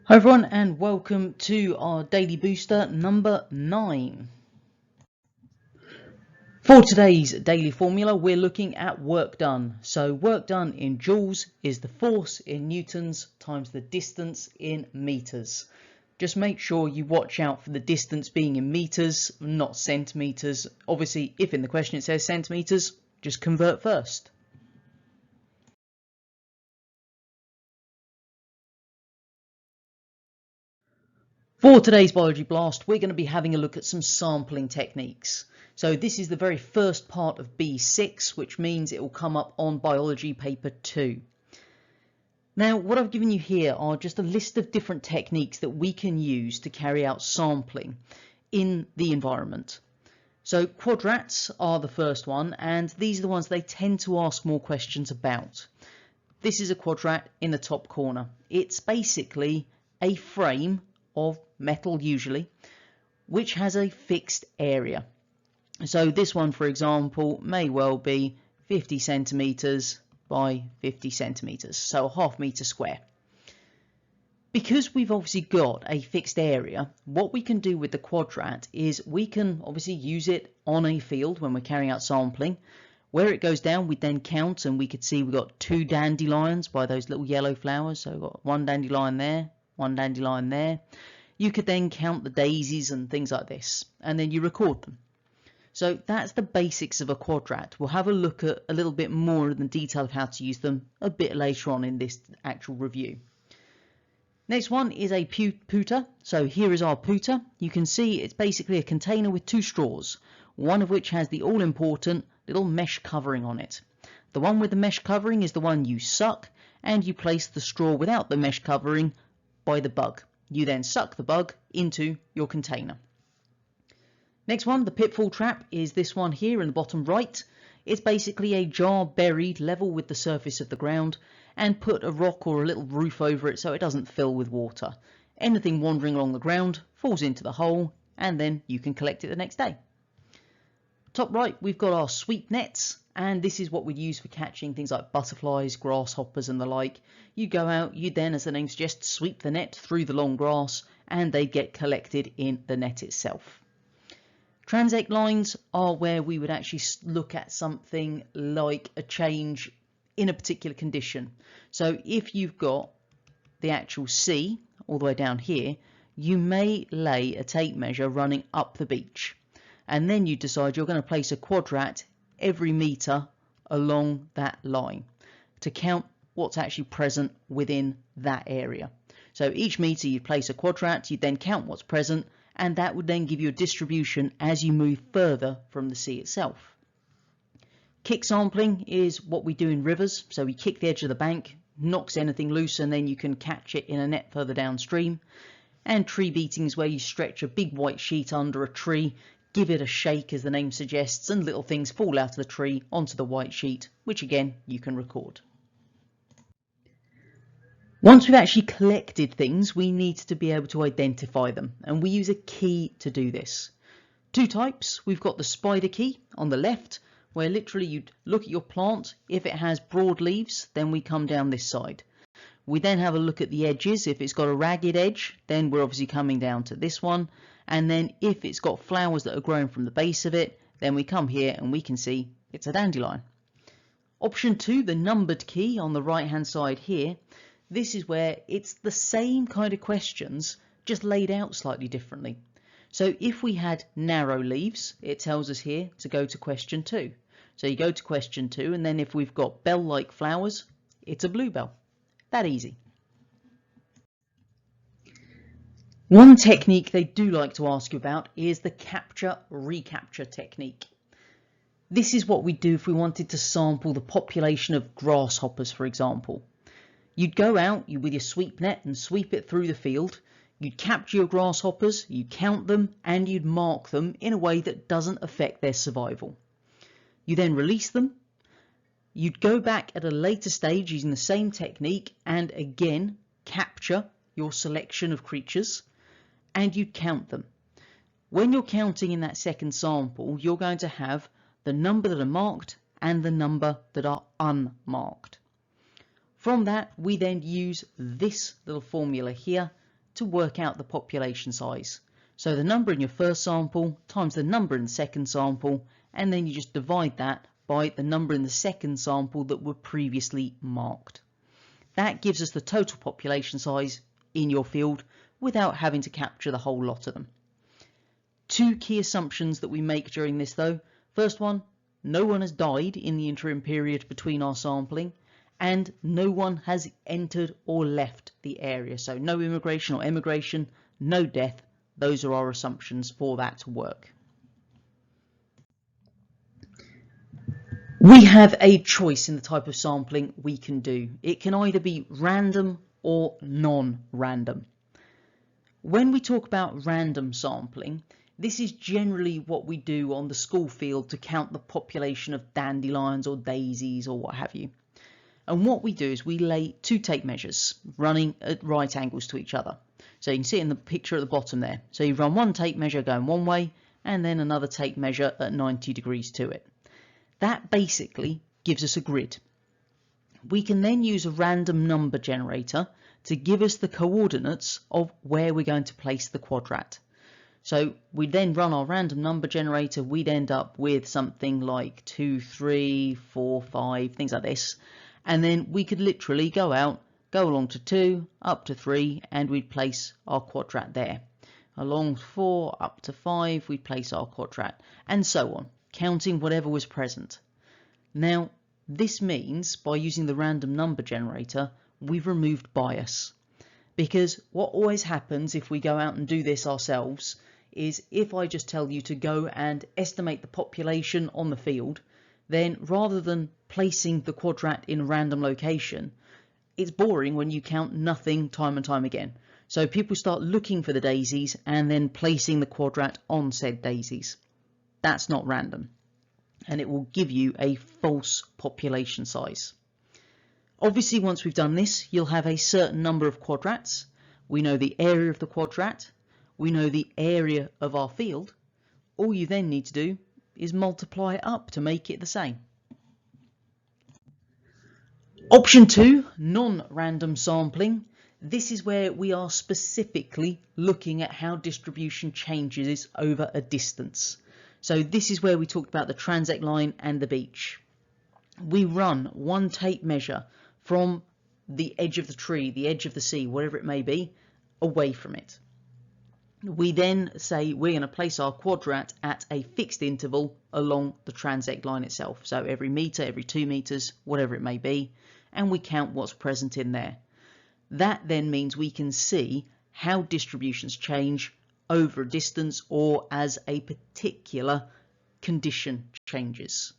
Hi everyone, and welcome to our daily booster number 9. For today's daily formula, we're looking at work done. So work done in joules is the force in newtons times the distance in meters. Just make sure you watch out for the distance being in meters, not centimeters. Obviously, if in the question it says centimeters, just convert first. For today's Biology Blast, we're going to be having a look at some sampling techniques. So this is the very first part of B6, which means it will come up on Biology Paper 2. Now, what I've given you here are just a list of different techniques that we can use to carry out sampling in the environment. So quadrats are the first one, and these are the ones they tend to ask more questions about. This is a quadrat in the top corner. It's basically a frame of metal usually, which has a fixed area. So this one, for example, may well be 50 centimeters by 50 centimeters, so a half meter square. Because we've obviously got a fixed area, what we can do with the quadrat is we can obviously use it on a field when we're carrying out sampling. Where it goes down, we then count, and we could see we've got 2 dandelions by those little yellow flowers. So we've got 1 dandelion there, 1 dandelion there. You could then count the daisies and things like this, and then you record them. So that's the basics of a quadrat. We'll have a look at a little bit more in the detail of how to use them a bit later on in this actual review. Next one is a pooter. So here is our pooter. You can see it's basically a container with 2 straws, one of which has the all-important little mesh covering on it. The one with the mesh covering is the one you suck, and you place the straw without the mesh covering by the bug. You then suck the bug into your container. Next one, the Pitfall Trap, is this one here in the bottom right. It's basically a jar buried level with the surface of the ground, and put a rock or a little roof over it so it doesn't fill with water. Anything wandering along the ground falls into the hole, and then you can collect it the next day. Top right, we've got our sweep nets, and this is what we'd use for catching things like butterflies, grasshoppers and the like. You go out, you then, as the name suggests, sweep the net through the long grass, and they get collected in the net itself. Transact lines are where we would actually look at something like a change in a particular condition. So if you've got the actual sea all the way down here, you may lay a tape measure running up the beach, and then you decide you're going to place a quadrat every meter along that line to count what's actually present within that area. So each meter you place a quadrat, you then count what's present, and that would then give you a distribution as you move further from the sea itself. Kick sampling is what we do in rivers. So we kick the edge of the bank, knocks anything loose, and then you can catch it in a net further downstream. And tree beating is where you stretch a big white sheet under a tree, give it a shake as the name suggests, and little things fall out of the tree onto the white sheet, which again you can record. Once we've actually collected things, we need to be able to identify them, and we use a key to do this. 2 types. We've got the spider key on the left, where literally you'd look at your plant. If it has broad leaves, then we come down this side. We then have a look at the edges. If it's got a ragged edge, then we're obviously coming down to this one. And then if it's got flowers that are growing from the base of it, then we come here and we can see it's a dandelion. Option 2, the numbered key on the right hand side here. This is where it's the same kind of questions, just laid out slightly differently. So if we had narrow leaves, it tells us here to go to question 2. So you go to question 2, and then if we've got bell-like flowers, it's a bluebell. That easy. One technique they do like to ask you about is the capture-recapture technique. This is what we do if we wanted to sample the population of grasshoppers, for example. You'd go out with your sweep net and sweep it through the field. You'd capture your grasshoppers, you'd count them, and you'd mark them in a way that doesn't affect their survival. You then release them. You'd go back at a later stage using the same technique and again capture your selection of creatures, and you'd count them. When you're counting in that second sample, you're going to have the number that are marked and the number that are unmarked. From that, we then use this little formula here to work out the population size. So the number in your first sample times the number in the second sample, and then you just divide that by the number in the second sample that were previously marked. That gives us the total population size in your field without having to capture the whole lot of them. Two key assumptions that we make during this though. First one, no one has died in the interim period between our sampling, and no one has entered or left the area. So no immigration or emigration, no death. Those are our assumptions for that to work. We have a choice in the type of sampling we can do. It can either be random or non-random. When we talk about random sampling, this is generally what we do on the school field to count the population of dandelions or daisies or what have you. And what we do is we lay two tape measures running at right angles to each other. So you can see it in the picture at the bottom there. So you run one tape measure going one way and then another tape measure at 90 degrees to it. That basically gives us a grid. We can then use a random number generator to give us the coordinates of where we're going to place the quadrat. So we then run our random number generator, we'd end up with something like 2, 3, 4, 5, things like this. And then we could literally go out, go along to 2, up to 3, and we'd place our quadrat there. Along 4, up to 5, we'd place our quadrat, and so on, counting whatever was present. Now, this means by using the random number generator, we've removed bias. Because what always happens if we go out and do this ourselves is if I just tell you to go and estimate the population on the field, then rather than placing the quadrat in a random location, it's boring when you count nothing time and time again. So people start looking for the daisies and then placing the quadrat on said daisies. That's not random, and it will give you a false population size. Obviously, once we've done this, you'll have a certain number of quadrats. We know the area of the quadrat. We know the area of our field. All you then need to do is multiply it up to make it the same. Option 2, non-random sampling. This is where we are specifically looking at how distribution changes over a distance. So this is where we talked about the Transact line and the beach. We run one tape measure from the edge of the tree, the edge of the sea, whatever it may be, away from it. We then say we're going to place our quadrat at a fixed interval along the Transact line itself. So every metre, every 2 metres, whatever it may be, and we count what's present in there. That then means we can see how distributions change over a distance or as a particular condition changes.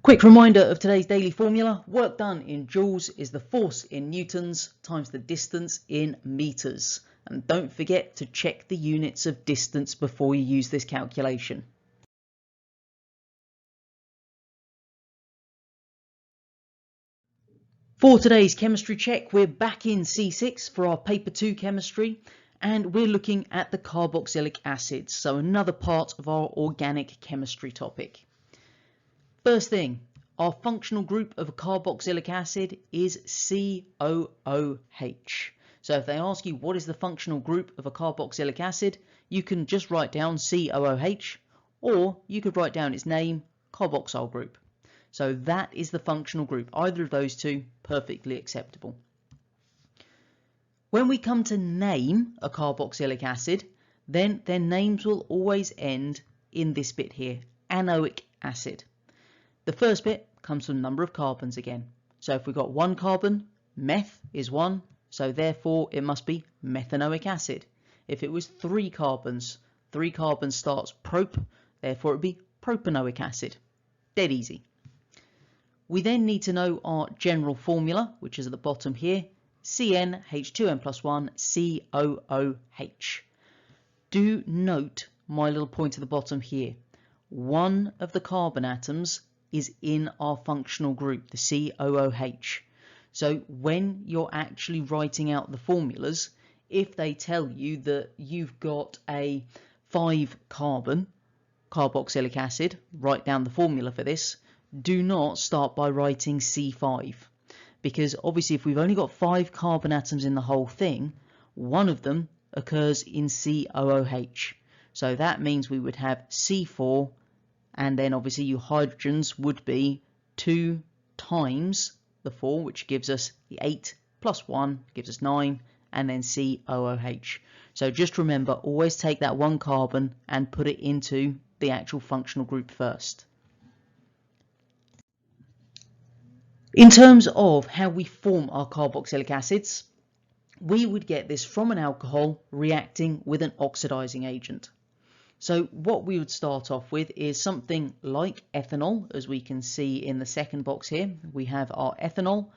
Quick reminder of today's daily formula. Work done in joules is the force in newtons times the distance in metres. And don't forget to check the units of distance before you use this calculation. For today's chemistry check, we're back in C6 for our paper 2 chemistry, and we're looking at the carboxylic acids, so another part of our organic chemistry topic. First thing, our functional group of a carboxylic acid is COOH. So if they ask you what is the functional group of a carboxylic acid, you can just write down COOH, or you could write down its name, carboxyl group. So that is the functional group. Either of those two, perfectly acceptable. When we come to name a carboxylic acid, then their names will always end in this bit here, anoic acid. The first bit comes from the number of carbons again. So if we've got 1 carbon, meth is 1, so therefore it must be methanoic acid. If it was 3 carbons starts prop, therefore it would be propanoic acid. Dead easy. We then need to know our general formula, which is at the bottom here, CnH2n+1 COOH. Do note my little point at the bottom here. One of the carbon atoms is in our functional group, the COOH. So when you're actually writing out the formulas, if they tell you that you've got a 5 carbon carboxylic acid, write down the formula for this. Do not start by writing C5, because obviously if we've only got 5 carbon atoms in the whole thing, one of them occurs in COOH. So that means we would have C4, and then obviously your hydrogens would be 2 times the 4, which gives us the 8 plus 1 gives us 9, and then COOH. So just remember, always take that 1 carbon and put it into the actual functional group first. In terms of how we form our carboxylic acids, we would get this from an alcohol reacting with an oxidizing agent. So what we would start off with is something like ethanol, as we can see in the second box here. We have our ethanol,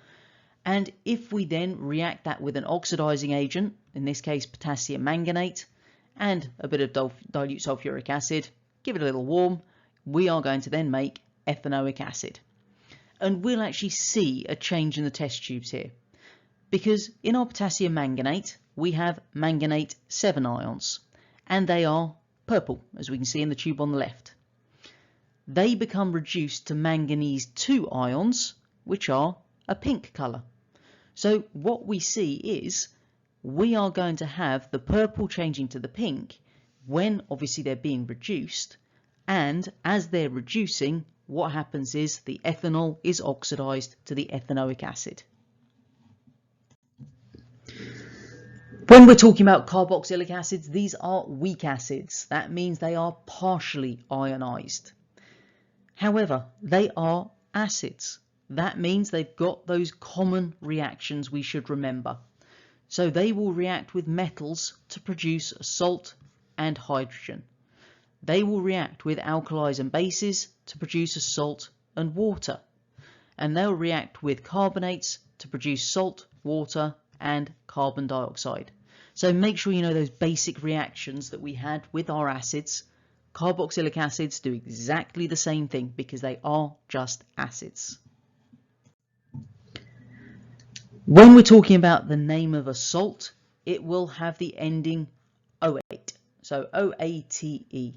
and if we then react that with an oxidizing agent, in this case potassium manganate, and a bit of dilute sulfuric acid, give it a little warm, we are going to then make ethanoic acid. And we'll actually see a change in the test tubes here, because in our potassium manganate we have manganate 7 ions, and they are purple, as we can see in the tube on the left. They become reduced to manganese 2 ions, which are a pink colour. So what we see is we are going to have the purple changing to the pink when obviously they're being reduced, and as they're reducing, what happens is the ethanol is oxidized to the ethanoic acid. When we're talking about carboxylic acids, these are weak acids. That means they are partially ionized. However, they are acids. That means they've got those common reactions we should remember. So they will react with metals to produce salt and hydrogen. They will react with alkalis and bases to produce a salt and water. And they'll react with carbonates to produce salt, water, and carbon dioxide. So make sure you know those basic reactions that we had with our acids. Carboxylic acids do exactly the same thing because they are just acids. When we're talking about the name of a salt, it will have the ending O8, so OATE.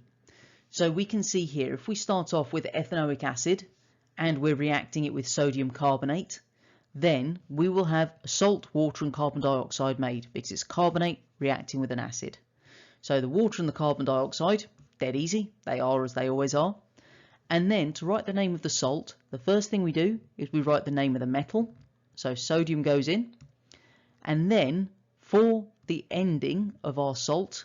So we can see here, if we start off with ethanoic acid and we're reacting it with sodium carbonate, then we will have salt, water and carbon dioxide made because it's carbonate reacting with an acid. So the water and the carbon dioxide, dead easy, they are as they always are. And then to write the name of the salt, the first thing we do is we write the name of the metal. So sodium goes in, and then for the ending of our salt,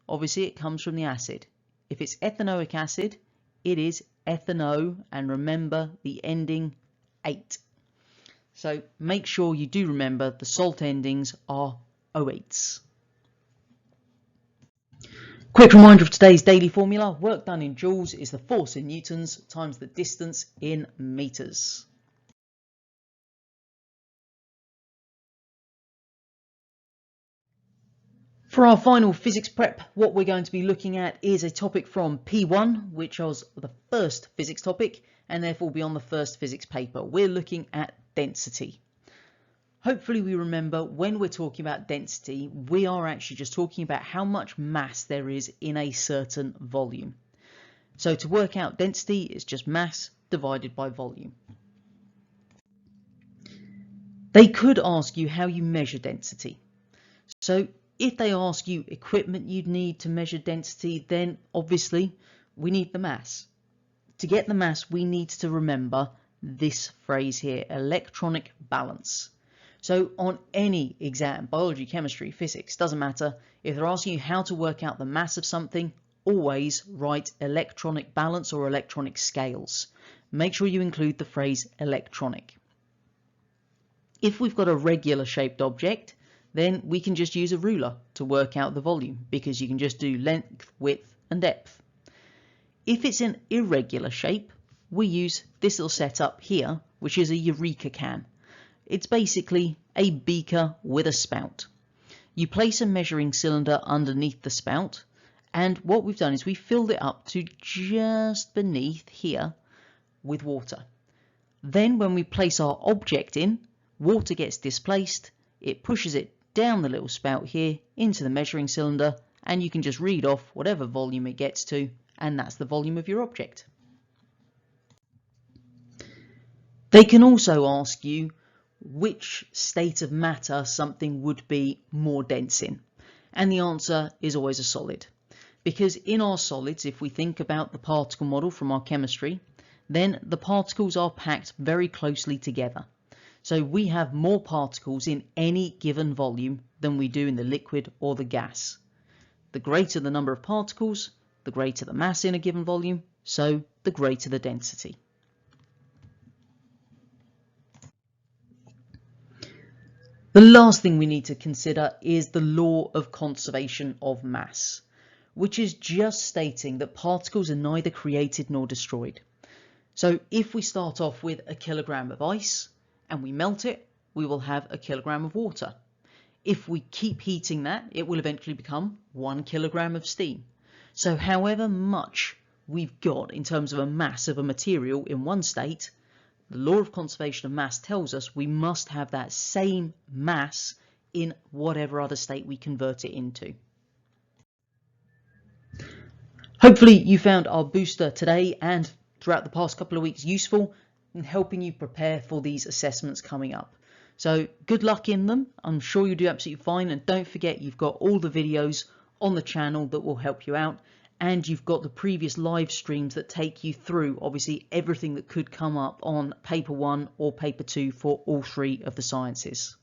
obviously it comes from the acid. If it's ethanoic acid, it is ethano, and remember the ending 8. So make sure you do remember the salt endings are O8s. Quick reminder of today's daily formula: work done in joules is the force in newtons times the distance in meters. For our final physics prep, what we're going to be looking at is a topic from P1, which was the first physics topic, and therefore will be on the first physics paper. We're looking at density. Hopefully we remember when we're talking about density, we are actually just talking about how much mass there is in a certain volume. So to work out density, it's just mass divided by volume. They could ask you how you measure density. So if they ask you equipment you'd need to measure density, then obviously we need the mass. To get the mass, we need to remember this phrase here, electronic balance. So on any exam, biology, chemistry, physics, doesn't matter, if they're asking you how to work out the mass of something, always write electronic balance or electronic scales. Make sure you include the phrase electronic. If we've got a regular shaped object, then we can just use a ruler to work out the volume, because you can just do length, width and depth. If it's an irregular shape, we use this little setup here, which is a Eureka can. It's basically a beaker with a spout. You place a measuring cylinder underneath the spout, and what we've done is we filled it up to just beneath here with water. Then when we place our object in, water gets displaced, it pushes it down the little spout here into the measuring cylinder, and you can just read off whatever volume it gets to, and that's the volume of your object. They can also ask you which state of matter something would be more dense in? And the answer is always a solid. Because in our solids, if we think about the particle model from our chemistry, then the particles are packed very closely together. So we have more particles in any given volume than we do in the liquid or the gas. The greater the number of particles, the greater the mass in a given volume, so the greater the density. The last thing we need to consider is the law of conservation of mass, which is just stating that particles are neither created nor destroyed. So if we start off with a kilogram of ice and we melt it, we will have a kilogram of water. If we keep heating that, it will eventually become 1 kilogram of steam. So however much we've got in terms of a mass of a material in one state, the law of conservation of mass tells us we must have that same mass in whatever other state we convert it into. Hopefully you found our booster today and throughout the past couple of weeks useful in helping you prepare for these assessments coming up. So good luck in them. I'm sure you'll do absolutely fine, and don't forget you've got all the videos on the channel that will help you out, and you've got the previous live streams that take you through obviously everything that could come up on paper 1 or paper 2 for all 3 of the sciences.